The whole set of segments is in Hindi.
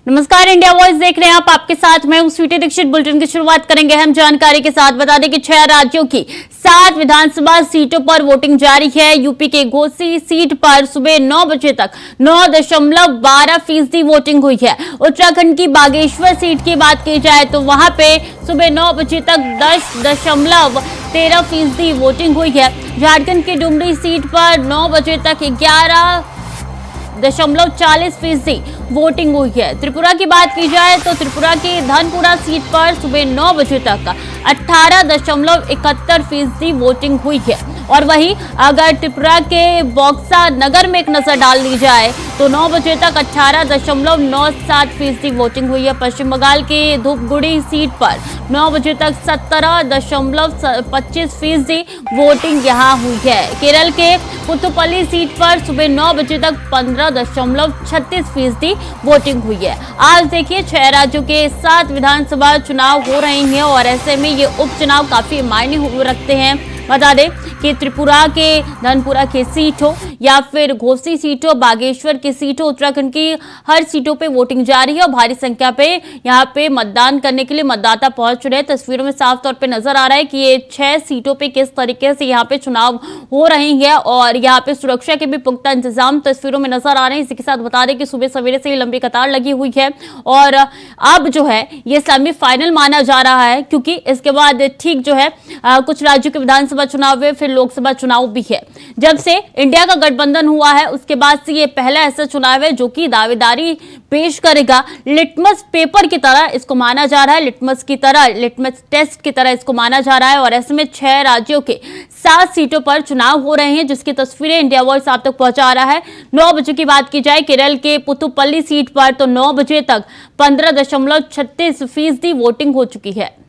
नमस्कार, इंडिया वॉइस देख रहे हैं आप। आपके साथ मैं हूं स्वीटी दीक्षित। बुलेटिन की शुरुआत करेंगे हम जानकारी के साथ। बता दें कि 6 राज्यों की 7 विधानसभा सीटों पर वोटिंग जारी है। यूपी के घोसी सीट पर सुबह 9 बजे तक 9.12% वोटिंग हुई है। उत्तराखंड की बागेश्वर सीट की बात की जाए तो वहां पे सुबह 9 बजे तक 10.13% वोटिंग हुई है। झारखंड की डुमरी सीट पर 9 बजे तक 11.40% वोटिंग हुई है। त्रिपुरा की बात की जाए तो त्रिपुरा की धनपुरा सीट पर सुबह 9 बजे तक 18.71% वोटिंग हुई है। और वहीं अगर त्रिपुरा के बॉक्सा नगर में एक नजर डाल दी जाए तो 9 बजे तक 18.97% वोटिंग हुई है। पश्चिम बंगाल के धूपगुड़ी सीट पर 9 बजे तक 17.25% वोटिंग यहां हुई है। केरल के पुथुपल्ली सीट पर सुबह 9 बजे तक 15.36% वोटिंग हुई है। आज देखिए 6 राज्यों के 7 विधानसभा चुनाव हो रहे हैं और ऐसे में ये उपचुनाव काफी मायने रखते हैं। बता दें कि त्रिपुरा के धनपुरा की सीट हो या फिर घोसी सीट हो, बागेश्वर की सीट हो, उत्तराखंड की हर सीटों पे वोटिंग जारी है और भारी संख्या पे यहाँ पे मतदान करने के लिए मतदाता पहुंच रहे हैं। तस्वीरों में साफ तौर पे नजर आ रहा है कि ये 6 सीटों पे किस तरीके से यहाँ पे चुनाव हो रहे हैं और यहाँ पे सुरक्षा के भी पुख्ता इंतजाम तस्वीरों में नजर आ रहे हैं। इसी के साथ बता दें कि सुबह सवेरे से ही लंबी कतार लगी हुई है और अब जो है ये सेमीफाइनल माना जा रहा है, क्योंकि इसके बाद ठीक जो है कुछ राज्यों के विधानसभा चुनाव है, फिर लोकसभा चुनाव भी है। जब से इंडिया का गठबंधन हुआ है उसके बाद से ये पहला ऐसा चुनाव है जो कि दावेदारी पेश करेगा। लिटमस पेपर की तरह इसको माना जा रहा है, लिटमस टेस्ट की तरह इसको माना जा रहा है। और ऐसे में 6 राज्यों के 7 सीटों पर चुनाव हो रहे हैं, जिसकी तस्वीरें इंडिया वॉइस आप तक पहुंचा रहा है। 9 बजे की बात की जाए केरल के पुथुपल्ली सीट पर तो 9 बजे तक 15.36% वोटिंग हो चुकी है।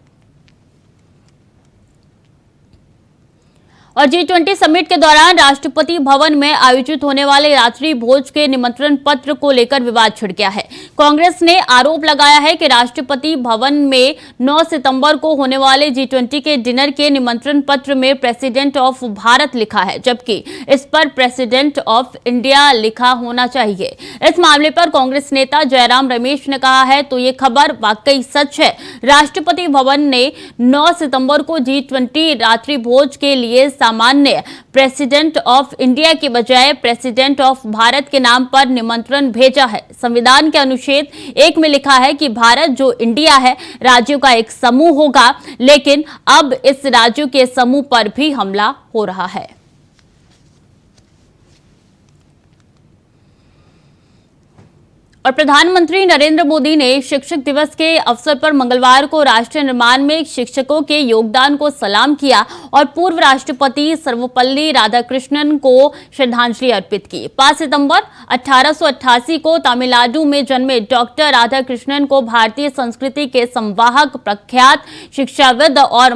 और G20 समिट के दौरान राष्ट्रपति भवन में आयोजित होने वाले रात्रि भोज के निमंत्रण पत्र को लेकर विवाद छिड़ गया है। कांग्रेस ने आरोप लगाया है कि राष्ट्रपति भवन में 9 सितंबर को होने वाले G20 के डिनर के निमंत्रण पत्र में प्रेसिडेंट ऑफ भारत लिखा है, जबकि इस पर प्रेसिडेंट ऑफ इंडिया लिखा होना चाहिए। इस मामले पर कांग्रेस नेता जयराम रमेश ने कहा है तो ये खबर वाकई सच है। राष्ट्रपति भवन ने 9 सितंबर को G20 रात्रि भोज के लिए सामान्य प्रेसिडेंट ऑफ इंडिया के बजाय प्रेसिडेंट ऑफ भारत के नाम पर निमंत्रण भेजा है। संविधान के अनुच्छेद 1 में लिखा है कि भारत जो इंडिया है राज्यों का एक समूह होगा, लेकिन अब इस राज्यों के समूह पर भी हमला हो रहा है। और प्रधानमंत्री नरेंद्र मोदी ने शिक्षक दिवस के अवसर पर मंगलवार को राष्ट्र निर्माण में शिक्षकों के योगदान को सलाम किया और पूर्व राष्ट्रपति सर्वपल्ली राधाकृष्णन को श्रद्धांजलि अर्पित की। 5 सितंबर 1888 को तमिलनाडु में जन्मे डॉक्टर राधाकृष्णन को भारतीय संस्कृति के संवाहक, प्रख्यात शिक्षाविद और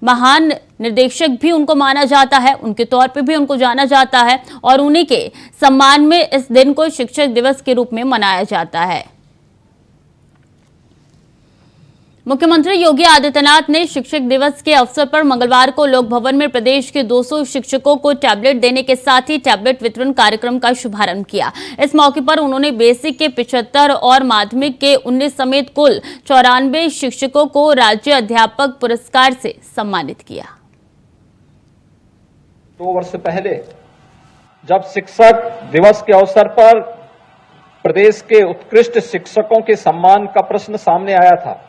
महान निर्देशक भी उनको माना जाता है, उनके तौर पे भी उनको जाना जाता है और उन्हीं के सम्मान में इस दिन को शिक्षक दिवस के रूप में मनाया जाता है। मुख्यमंत्री योगी आदित्यनाथ ने शिक्षक दिवस के अवसर पर मंगलवार को लोक भवन में प्रदेश के 200 शिक्षकों को टैबलेट देने के साथ ही टैबलेट वितरण कार्यक्रम का शुभारंभ किया। इस मौके पर उन्होंने बेसिक के 75 और माध्यमिक के 19 समेत कुल 94 शिक्षकों को राज्य अध्यापक पुरस्कार से सम्मानित किया। 2 वर्ष पहले जब शिक्षक दिवस के अवसर पर प्रदेश के उत्कृष्ट शिक्षकों के सम्मान का प्रश्न सामने आया था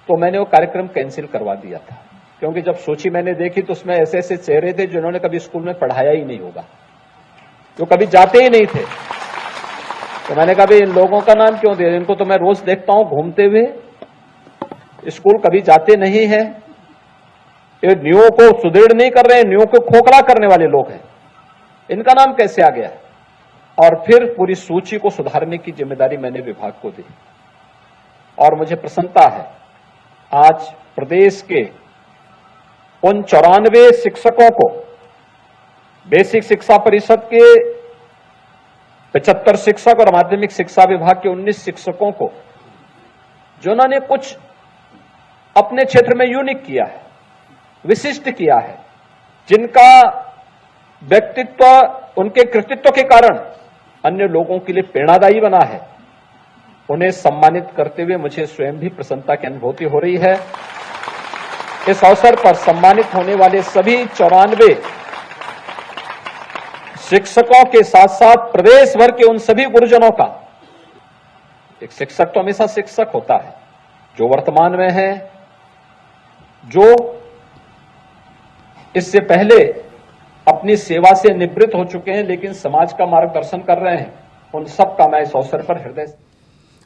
तो मैंने वो कार्यक्रम कैंसिल करवा दिया था, क्योंकि जब सूची मैंने देखी तो उसमें ऐसे ऐसे चेहरे थे जिन्होंने कभी स्कूल में पढ़ाया ही नहीं होगा, जो कभी जाते ही नहीं थे। तो मैंने कहा इन लोगों का नाम क्यों दिया, इनको तो मैं रोज देखता हूं घूमते हुए, स्कूल कभी जाते नहीं है, ये न्यू को सुदृढ़ नहीं कर रहे हैं, न्यू को खोखला करने वाले लोग हैं, इनका नाम कैसे आ गया। और फिर पूरी सूची को सुधारने की जिम्मेदारी मैंने विभाग को दी और मुझे प्रसन्नता है आज प्रदेश के उन 94 शिक्षकों को, बेसिक शिक्षा परिषद के 75 शिक्षक और माध्यमिक शिक्षा विभाग के 19 शिक्षकों को, जिन्होंने कुछ अपने क्षेत्र में यूनिक किया है, विशिष्ट किया है, जिनका व्यक्तित्व, उनके कृतित्व के कारण अन्य लोगों के लिए प्रेरणादायी बना है, उन्हें सम्मानित करते हुए मुझे स्वयं भी प्रसन्नता की अनुभूति हो रही है। इस अवसर पर सम्मानित होने वाले सभी 94 शिक्षकों के साथ साथ प्रदेश भर के उन सभी गुरुजनों का, एक शिक्षक तो हमेशा शिक्षक होता है, जो वर्तमान में है, जो इससे पहले अपनी सेवा से निवृत्त हो चुके हैं लेकिन समाज का मार्गदर्शन कर रहे हैं, उन सब का मैं इस अवसर पर हृदय।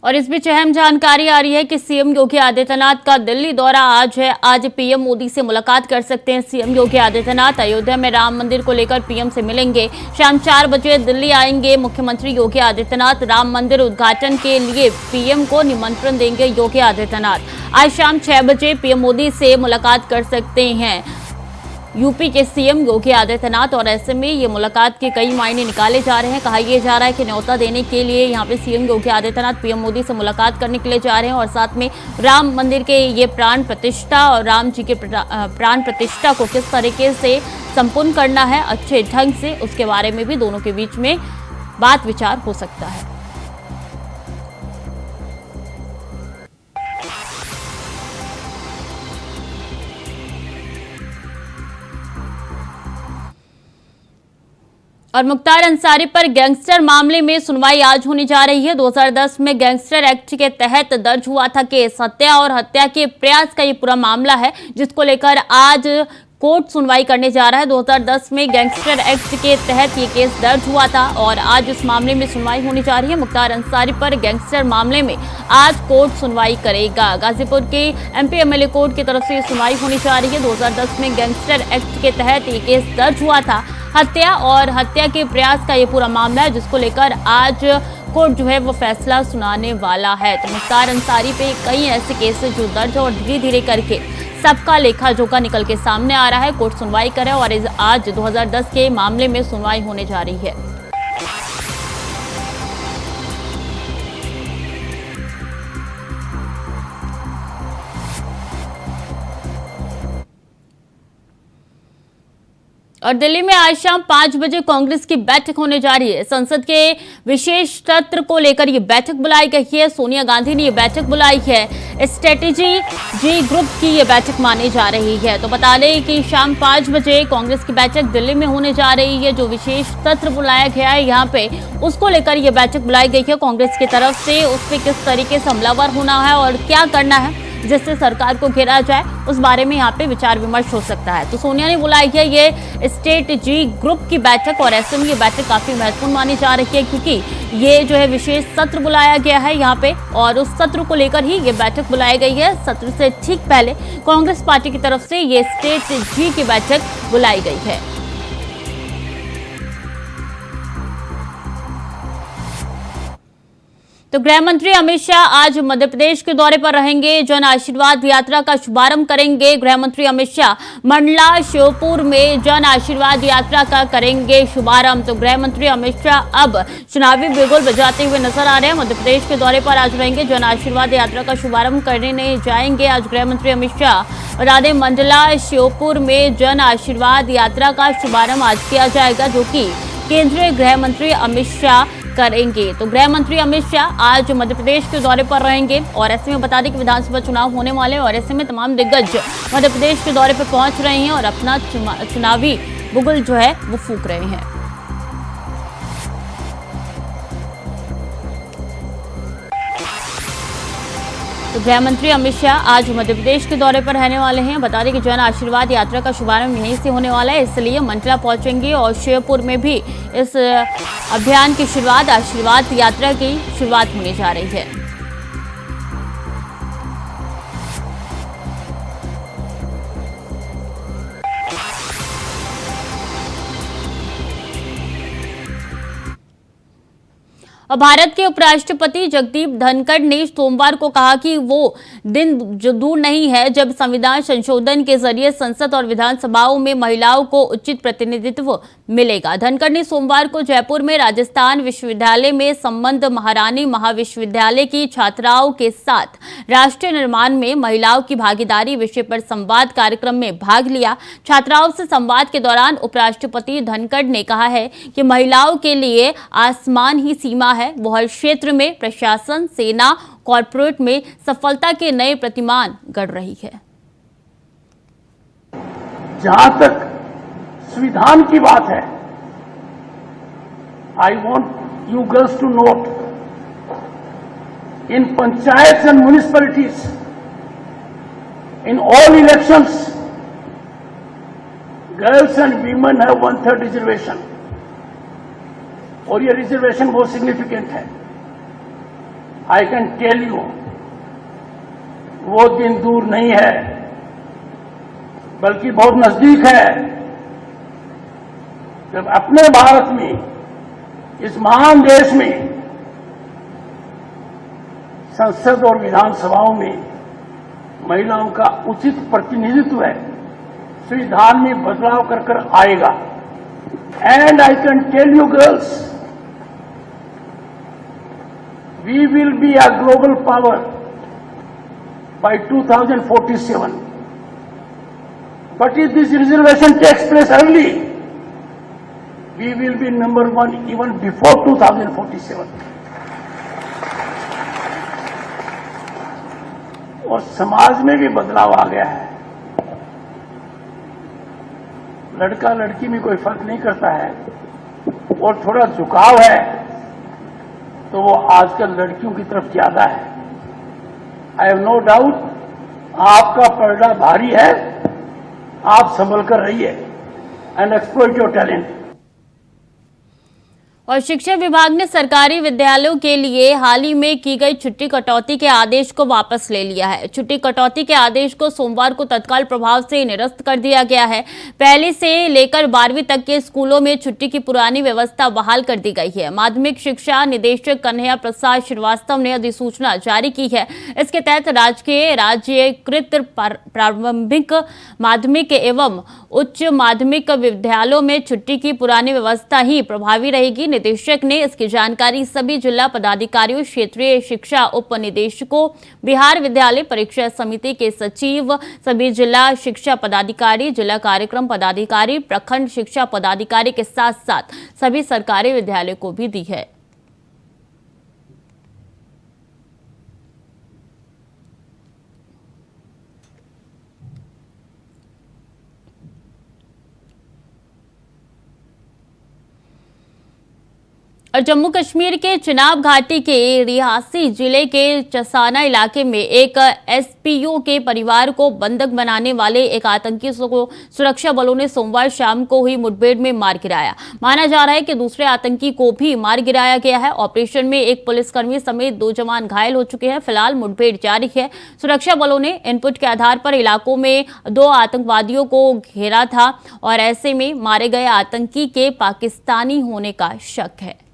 और इस बीच अहम जानकारी आ रही है कि सीएम योगी आदित्यनाथ का दिल्ली दौरा आज है। आज पीएम मोदी से मुलाकात कर सकते हैं सीएम योगी आदित्यनाथ। अयोध्या में राम मंदिर को लेकर पीएम से मिलेंगे। शाम 4 बजे दिल्ली आएंगे मुख्यमंत्री योगी आदित्यनाथ। राम मंदिर उद्घाटन के लिए पीएम को निमंत्रण देंगे योगी आदित्यनाथ। आज शाम 6 बजे पीएम मोदी से मुलाकात कर सकते हैं यूपी के सीएम योगी आदित्यनाथ। और ऐसे में ये मुलाकात के कई मायने निकाले जा रहे हैं। कहा यह जा रहा है कि न्योता देने के लिए यहाँ पे सीएम योगी आदित्यनाथ पीएम मोदी से मुलाकात करने के लिए जा रहे हैं और साथ में राम मंदिर के ये प्राण प्रतिष्ठा और राम जी के प्राण प्रतिष्ठा को किस तरीके से संपूर्ण करना है अच्छे ढंग से, उसके बारे में भी दोनों के बीच में बात विचार हो सकता है। और मुख्तार अंसारी पर गैंगस्टर मामले में सुनवाई आज होने जा रही है। 2010 में गैंगस्टर एक्ट के तहत दर्ज हुआ था केस। हत्या और हत्या के प्रयास का ये पूरा मामला है जिसको लेकर आज कोर्ट सुनवाई करने जा रहा है। 2010 में गैंगस्टर एक्ट के तहत ये केस दर्ज हुआ था और आज इस मामले में सुनवाई होने जा रही है। मुख्तार अंसारी पर गैंगस्टर मामले में आज कोर्ट सुनवाई करेगा। गाजीपुर के एमपी एमएलए कोर्ट की तरफ से ये सुनवाई होनी जा रही है। 2010 में गैंगस्टर एक्ट के तहत ये केस दर्ज हुआ था। हत्या और हत्या के प्रयास का ये पूरा मामला है जिसको लेकर आज कोर्ट जो है वो फैसला सुनाने वाला है। तो मुख्तार अंसारी पे कई ऐसे केसेस जो दर्ज है और धीरे धीरे करके सबका लेखा जोखा निकल के सामने आ रहा है। कोर्ट सुनवाई करे और आज 2010 के मामले में सुनवाई होने जा रही है। और दिल्ली में आज शाम 5 बजे कांग्रेस की बैठक होने जा रही है। संसद के विशेष सत्र को लेकर ये बैठक बुलाई गई है। सोनिया गांधी ने ये बैठक बुलाई है। स्ट्रेटेजी जी ग्रुप की ये बैठक मानी जा रही है। तो बता दें कि शाम 5 बजे कांग्रेस की बैठक दिल्ली में होने जा रही है। जो विशेष सत्र बुलाया गया है यहाँ पे, उसको लेकर ये बैठक बुलाई गई है कांग्रेस की तरफ से। उस पर किस तरीके से हमलावर होना है और क्या करना है जिससे सरकार को घेरा जाए, उस बारे में यहाँ पे विचार विमर्श हो सकता है। तो सोनिया ने बुलाई है ये स्ट्रेटेजी ग्रुप की बैठक और ऐसे में ये बैठक काफी महत्वपूर्ण मानी जा रही है क्योंकि ये जो है विशेष सत्र बुलाया गया है यहाँ पे और उस सत्र को लेकर ही ये बैठक बुलाई गई है। सत्र से ठीक पहले कांग्रेस पार्टी की तरफ से ये स्ट्रेटेजी की बैठक बुलाई गई है। तो गृह मंत्री अमित शाह आज मध्य प्रदेश के दौरे पर रहेंगे। जन आशीर्वाद यात्रा का शुभारंभ करेंगे। गृह मंत्री अमित शाह मंडला श्योपुर में जन आशीर्वाद यात्रा का करेंगे शुभारंभ। तो गृह मंत्री अमित शाह अब चुनावी बिगुल बजाते हुए नजर आ रहे हैं। मध्य प्रदेश के दौरे पर आज रहेंगे। जन आशीर्वाद यात्रा का शुभारंभ करने जाएंगे आज गृह मंत्री अमित शाह। बता दें मंडला श्योपुर में जन आशीर्वाद यात्रा का शुभारंभ आज किया जाएगा जो कि केंद्रीय गृह मंत्री अमित शाह करेंगे। तो गृह मंत्री अमित शाह आज मध्य प्रदेश के दौरे पर रहेंगे और ऐसे में बता दें कि विधानसभा चुनाव होने वाले हैं और ऐसे में तमाम दिग्गज मध्य प्रदेश के दौरे पर पहुंच रहे हैं और अपना चुनावी बुगुल जो है वो फूंक रहे हैं। तो गृह मंत्री अमित शाह आज मध्य प्रदेश के दौरे पर रहने वाले हैं। बता दें कि जन आशीर्वाद यात्रा का शुभारंभ यहीं से होने वाला है, इसलिए मंडला पहुंचेंगे और श्योपुर में भी इस अभियान की शुरुआत, आशीर्वाद यात्रा की शुरुआत होने जा रही है। और भारत के उपराष्ट्रपति जगदीप धनखड़ ने सोमवार को कहा कि वो दिन जो दूर नहीं है जब संविधान संशोधन के जरिए संसद और विधानसभाओं में महिलाओं को उचित प्रतिनिधित्व मिलेगा। धनखड़ ने सोमवार को जयपुर में राजस्थान विश्वविद्यालय में संबंध महारानी महाविश्वविद्यालय की छात्राओं के साथ राष्ट्र निर्माण में महिलाओं की भागीदारी विषय पर संवाद कार्यक्रम में भाग लिया। छात्राओं से संवाद के दौरान उपराष्ट्रपति धनखड़ ने कहा है कि महिलाओं के लिए आसमान ही सीमा है। वो हर क्षेत्र में प्रशासन, सेना, कॉरपोरेट में सफलता के नए प्रतिमान गढ़ रही है। जहां तक संविधान की बात है, I want you girls to note, in panchayat and municipalities, in all elections, girls and women have 1/3 reservation, और ये रिजर्वेशन बहुत सिग्निफिकेंट है। आई कैन टेल यू, वो दिन दूर नहीं है, बल्कि बहुत नजदीक है, जब अपने भारत में, इस महान देश में, संसद और विधानसभाओं में महिलाओं का उचित प्रतिनिधित्व है, संविधान में बदलाव कर कर आएगा। And I can tell you girls, we will be a global power by 2047, but if this reservation takes place early, we will be number 1 even before 2047. और समाज में भी बदलाव आ गया है। लड़का लड़की में कोई फर्क नहीं करता है, और थोड़ा झुकाव है तो वो आजकल लड़कियों की तरफ ज्यादा है। आई हैव नो डाउट, आपका पर्दा भारी है, आप संभल कर रहिए एंड एक्सप्लॉइट योर टैलेंट। और शिक्षा विभाग ने सरकारी विद्यालयों के लिए हाल ही में की गई छुट्टी कटौती के आदेश को वापस ले लिया है। छुट्टी कटौती के आदेश को सोमवार को तत्काल प्रभाव से निरस्त कर दिया गया है। पहली से लेकर 12वीं तक के स्कूलों में छुट्टी की पुरानी व्यवस्था बहाल कर दी गई है। माध्यमिक शिक्षा निदेशक कन्हैया प्रसाद श्रीवास्तव ने अधिसूचना जारी की है। इसके तहत राज्यकृत प्रारंभिक माध्यमिक एवं उच्च माध्यमिक विद्यालयों में छुट्टी की पुरानी व्यवस्था ही प्रभावी रहेगी। निदेशक ने इसकी जानकारी सभी जिला पदाधिकारियों, क्षेत्रीय शिक्षा उप निदेशकों, बिहार विद्यालय परीक्षा समिति के सचिव, सभी जिला शिक्षा पदाधिकारी, जिला कार्यक्रम पदाधिकारी, प्रखंड शिक्षा पदाधिकारी के साथ साथ सभी सरकारी विद्यालयों को भी दी है। और जम्मू कश्मीर के चिनाब घाटी के रियासी जिले के चसाना इलाके में एक एसपीओ के परिवार को बंधक बनाने वाले एक आतंकी को सुरक्षा बलों ने सोमवार शाम को हुई मुठभेड़ में मार गिराया। माना जा रहा है कि दूसरे आतंकी को भी मार गिराया गया है। ऑपरेशन में एक पुलिसकर्मी समेत 2 जवान घायल हो चुके हैं। फिलहाल मुठभेड़ जारी है। सुरक्षा बलों ने इनपुट के आधार पर इलाकों में 2 आतंकवादियों को घेरा था और ऐसे में मारे गए आतंकी के पाकिस्तानी होने का शक है।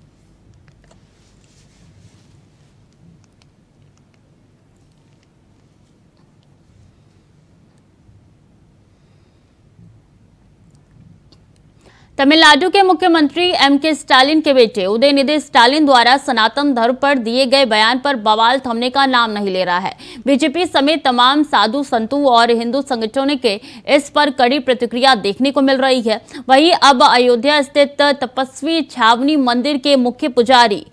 तमिलनाडु के मुख्यमंत्री एमके स्टालिन के बेटे उदयनिधि स्टालिन द्वारा सनातन धर्म पर दिए गए बयान पर बवाल थमने का नाम नहीं ले रहा है। बीजेपी समेत तमाम साधु संतों और हिंदू संगठनों के इस पर कड़ी प्रतिक्रिया देखने को मिल रही है। वहीं अब अयोध्या स्थित तपस्वी छावनी मंदिर के मुख्य पुजारी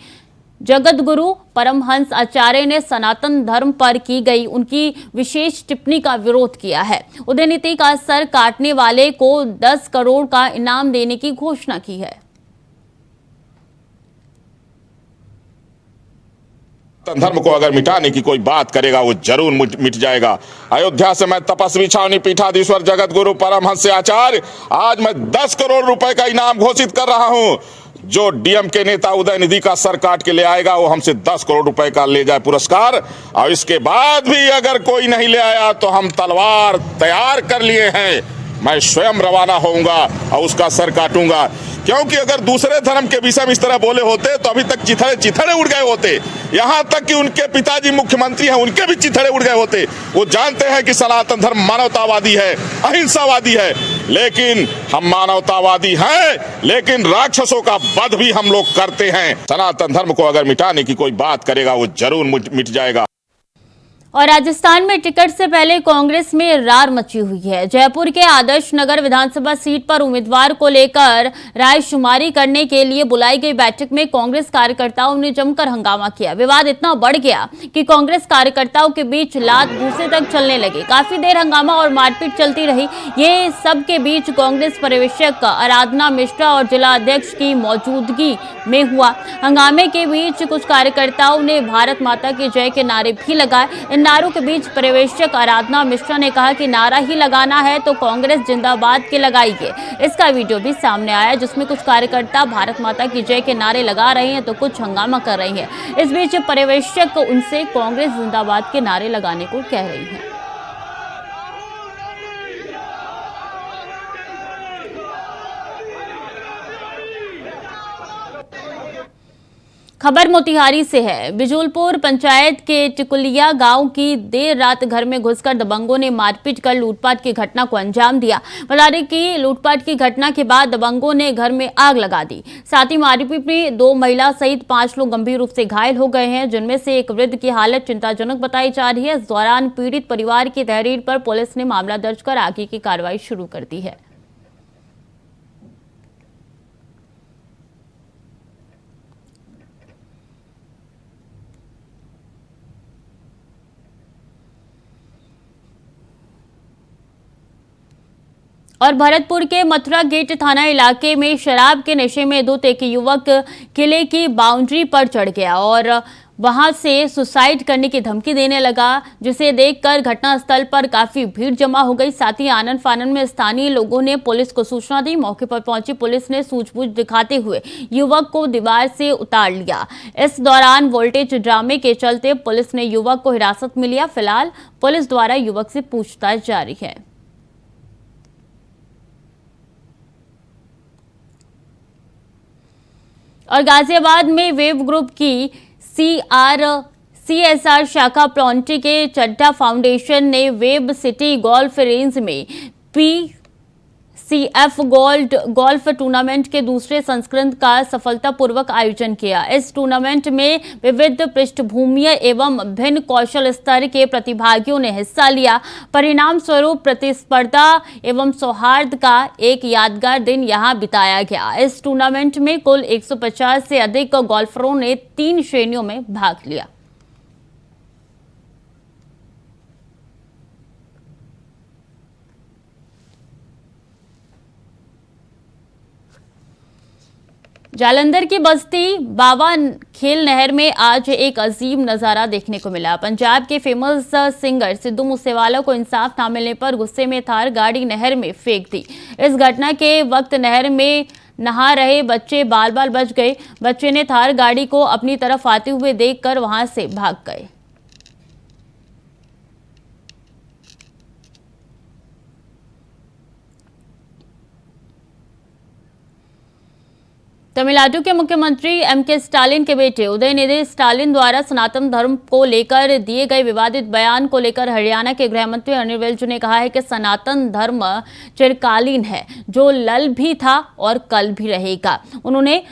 जगतगुरु परमहंस आचार्य ने सनातन धर्म पर की गई उनकी विशेष टिप्पणी का विरोध किया है। उदयनिधि का सर काटने वाले को 10 करोड़ का इनाम देने की घोषणा की है। धर्म को अगर मिटाने की कोई बात करेगा वो जरूर मिट जाएगा। अयोध्या से मैं तपस्वी छावनी पीठाधीश्वर जगतगुरु परमहंस आचार्य आज मैं 10 करोड़ रुपए का इनाम घोषित कर रहा हूं। जो डीएम के नेता उदयनिधि का सर काट के ले आएगा वो हमसे 10 करोड़ रुपए का ले जाए पुरस्कार, और इसके बाद भी अगर कोई नहीं ले आया तो हम तलवार तैयार कर लिए हैं, मैं स्वयं रवाना होऊंगा और उसका सर काटूंगा। क्योंकि अगर दूसरे धर्म के विषय में इस तरह बोले होते तो अभी तक चिथड़े उड़ गए होते। यहाँ तक कि उनके पिताजी मुख्यमंत्री हैं, उनके भी चिथड़े उड़ गए होते। वो जानते हैं कि सनातन धर्म मानवतावादी है, अहिंसावादी है। लेकिन हम मानवतावादी हैं, लेकिन राक्षसों का वध भी हम लोग करते हैं। सनातन धर्म को अगर मिटाने की कोई बात करेगा वो जरूर मिट जाएगा। और राजस्थान में टिकट से पहले कांग्रेस में रार मची हुई है। जयपुर के आदर्श नगर विधानसभा सीट पर उम्मीदवार को लेकर रायशुमारी करने के लिए बुलाई गई बैठक में कांग्रेस कार्यकर्ताओं ने जमकर हंगामा किया। विवाद इतना बढ़ गया कि कांग्रेस कार्यकर्ताओं के बीच लात घूंसे तक चलने लगे। काफी देर हंगामा और मारपीट चलती रही। ये सब के बीच कांग्रेस पर्यवेक्षक आराधना मिश्रा और जिला अध्यक्ष की मौजूदगी में हुआ। हंगामे के बीच कुछ कार्यकर्ताओं ने भारत माता की जय के नारे भी लगाए। नारों के बीच पर्यवेक्षक आराधना मिश्रा ने कहा कि नारा ही लगाना है तो कांग्रेस जिंदाबाद के लगाइए। इसका वीडियो भी सामने आया जिसमें कुछ कार्यकर्ता भारत माता की जय के नारे लगा रहे हैं तो कुछ हंगामा कर रहे हैं। इस बीच पर्यवेक्षक उनसे कांग्रेस जिंदाबाद के नारे लगाने को कह रही है। खबर मोतिहारी से है। बिजुलपुर पंचायत के टिकुलिया गांव की देर रात घर में घुसकर दबंगों ने मारपीट कर लूटपाट की घटना को अंजाम दिया। बता दें कि लूटपाट की घटना के बाद दबंगों ने घर में आग लगा दी। साथ ही मारपीट में 2 महिला सहित 5 लोग गंभीर रूप से घायल हो गए हैं, जिनमें से एक वृद्ध की हालत चिंताजनक बताई जा रही है। इस दौरान पीड़ित परिवार की तहरीर पर पुलिस ने मामला दर्ज कर आगे की कार्रवाई शुरू कर दी है। और भरतपुर के मथुरा गेट थाना इलाके में शराब के नशे में धुत एक युवक किले की बाउंड्री पर चढ़ गया और वहां से सुसाइड करने की धमकी देने लगा, जिसे देखकर घटनास्थल पर काफी भीड़ जमा हो गई। साथ ही आनन फानन में स्थानीय लोगों ने पुलिस को सूचना दी। मौके पर पहुंची पुलिस ने सूझबूझ दिखाते हुए युवक को दीवार से उतार लिया। इस दौरान वोल्टेज ड्रामे के चलते पुलिस ने युवक को हिरासत में लिया। फिलहाल पुलिस द्वारा युवक से पूछताछ जारी है। और गाजियाबाद में वेब ग्रुप की CSR शाखा प्लॉन्टी के चड्ढा फाउंडेशन ने वेब सिटी गोल्फ रेंज में PCF गोल्फ टूर्नामेंट के दूसरे संस्करण का सफलतापूर्वक आयोजन किया। इस टूर्नामेंट में विविध पृष्ठभूमि एवं भिन्न कौशल स्तर के प्रतिभागियों ने हिस्सा लिया। परिणाम स्वरूप प्रतिस्पर्धा एवं सौहार्द का एक यादगार दिन यहां बिताया गया। इस टूर्नामेंट में कुल 150 से अधिक गोल्फरों ने 3 श्रेणियों में भाग लिया। जालंधर की बस्ती बाबा खेल नहर में आज एक अजीब नजारा देखने को मिला। पंजाब के फेमस सिंगर सिद्धू मूसेवाला को इंसाफ ना मिलने पर गुस्से में थार गाड़ी नहर में फेंक दी। इस घटना के वक्त नहर में नहा रहे बच्चे बाल बाल बच गए। बच्चे ने थार गाड़ी को अपनी तरफ आते हुए देखकर वहां से भाग गए। तमिलनाडु के मुख्यमंत्री M.K. स्टालिन के बेटे उदयनिधि स्टालिन द्वारा सनातन धर्म को लेकर दिए गए विवादित बयान को लेकर हरियाणा के गृह मंत्री अनिल विज ने कहा है कि सनातन धर्म चिरकालीन है, जो लल भी था और कल भी रहेगा। उन्होंने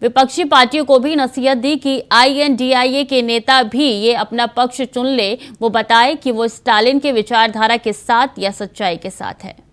विपक्षी पार्टियों को भी नसीहत दी कि INDIA के नेता भी ये अपना पक्ष चुन ले, वो बताए कि वो स्टालिन के विचारधारा के साथ या सच्चाई के साथ है।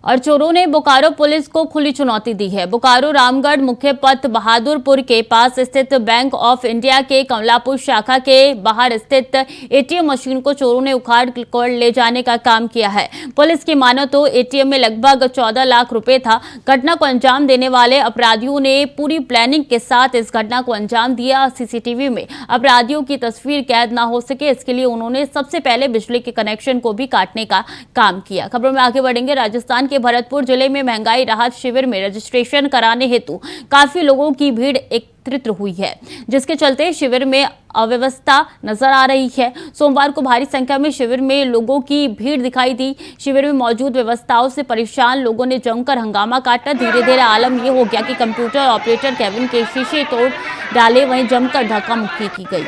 और चोरों ने बोकारो पुलिस को खुली चुनौती दी है। बोकारो रामगढ़ मुख्य पथ बहादुरपुर के पास स्थित बैंक ऑफ इंडिया के कमलापुर शाखा के बाहर स्थित ATM मशीन को चोरों ने उखाड़ कर ले जाने का काम किया है। पुलिस की मानो तो ATM में लगभग 14 लाख रुपए था। घटना को अंजाम देने वाले अपराधियों ने पूरी प्लानिंग के साथ इस घटना को अंजाम दिया। CCTV में अपराधियों की तस्वीर कैद ना हो सके, इसके लिए उन्होंने सबसे पहले बिजली के कनेक्शन को भी काटने का काम किया। खबरों में आगे बढ़ेंगे। राजस्थान के भरतपुर जिले में महंगाई राहत शिविर में रजिस्ट्रेशन कराने हेतु काफी लोगों की भीड़ एकत्रित हुई है, जिसके चलते शिविर में अव्यवस्था नजर आ रही है। सोमवार को भारी संख्या में शिविर में लोगों की भीड़ दिखाई दी। शिविर में मौजूद व्यवस्थाओं से परेशान लोगों ने जमकर हंगामा काटा। धीरे धीरे आलम ये हो गया कि कंप्यूटर ऑपरेटर केबिन के शीशे तोड़ डाले, वहीं जमकर धक्का मुक्की की गई।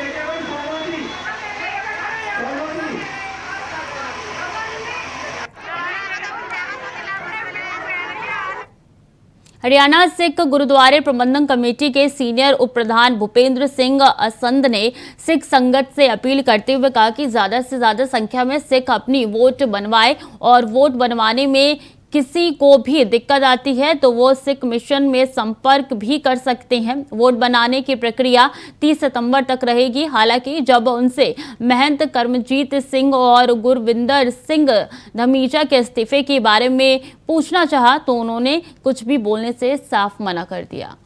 हरियाणा सिख गुरुद्वारे प्रबंधन कमेटी के सीनियर उप प्रधान भूपेंद्र सिंह असंध ने सिख संगत से अपील करते हुए कहा कि ज्यादा से ज्यादा संख्या में सिख अपनी वोट बनवाए और वोट बनवाने में किसी को भी दिक्कत आती है तो वो सिख मिशन में संपर्क भी कर सकते हैं। वोट बनाने की प्रक्रिया 30 सितंबर तक रहेगी। हालांकि जब उनसे महंत कर्मजीत सिंह और गुरविंदर सिंह धमीजा के इस्तीफे के बारे में पूछना चाहा तो उन्होंने कुछ भी बोलने से साफ मना कर दिया।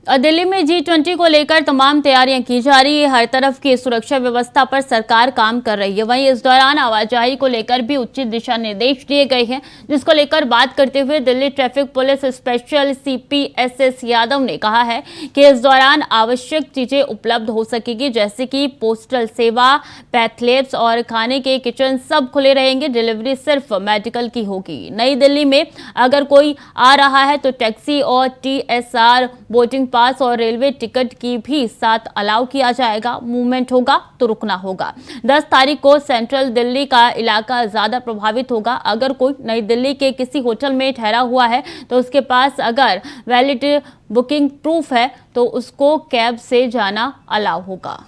दिल्ली में G20 को लेकर तमाम तैयारियां की जा रही है। हर तरफ की सुरक्षा व्यवस्था पर सरकार काम कर रही है। वहीं इस दौरान आवाजाही को लेकर भी उचित दिशा निर्देश दिए गए हैं, जिसको लेकर बात करते हुए Delhi traffic police special CP SS Yadav ने कहा है कि इस दौरान आवश्यक चीजें उपलब्ध हो सकेगी, जैसे कि पोस्टल सेवा, पैथलेब्स और खाने के किचन सब खुले रहेंगे। डिलीवरी सिर्फ मेडिकल की होगी। नई दिल्ली में अगर कोई आ रहा है तो टैक्सी और TSR, बोर्डिंग पास और रेलवे टिकट की भी साथ अलाउ किया जाएगा। मूवमेंट होगा तो रुकना होगा। 10 तारीख को सेंट्रल दिल्ली का इलाका ज्यादा प्रभावित होगा। अगर कोई नई दिल्ली के किसी होटल में ठहरा हुआ है तो उसके पास अगर वैलिड बुकिंग प्रूफ है तो उसको कैब से जाना अलाउ होगा।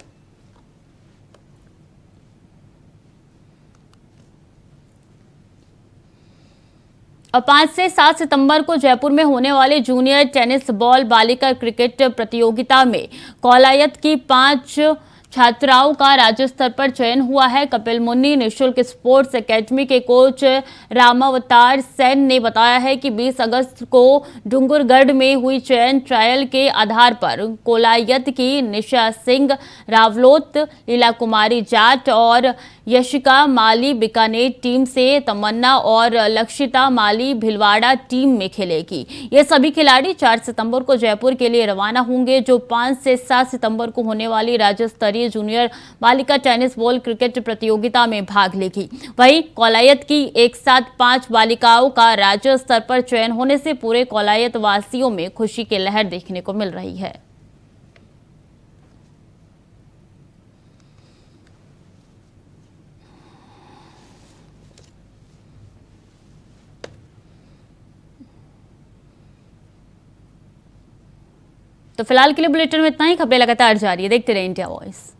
5 से 7 सितंबर को जयपुर में होने वाले जूनियर टेनिस बॉल बालिका क्रिकेट प्रतियोगिता में कौलायत की 5 छात्राओं का राज्य स्तर पर चयन हुआ है। कपिल मुन्नी निशुल्क स्पोर्ट्स एकेडमी के कोच रामावतार सेन ने बताया है कि 20 अगस्त को डूंगरगढ़ में हुई चयन ट्रायल के आधार पर कोलायत की निशा सिंह रावलोत, लीला कुमारी जाट और यशिका माली बीकानेर टीम से, तमन्ना और लक्षिता माली भिलवाड़ा टीम में खेलेगी। ये सभी खिलाड़ी 4 सितंबर को जयपुर के लिए रवाना होंगे, जो 5 से 7 सितंबर को होने वाली राज्य स्तरीय जूनियर बालिका टेनिस बॉल क्रिकेट प्रतियोगिता में भाग लेगी। वहीं कौलायत की एक साथ 5 बालिकाओं का राज्य स्तर पर चयन होने से पूरे कौलायत वासियों में खुशी की लहर देखने को मिल रही है। तो फिलहाल के लिए बुलेटिन में इतना ही। खबरें लगातार जारी है, देखते रहिए इंडिया वॉइस।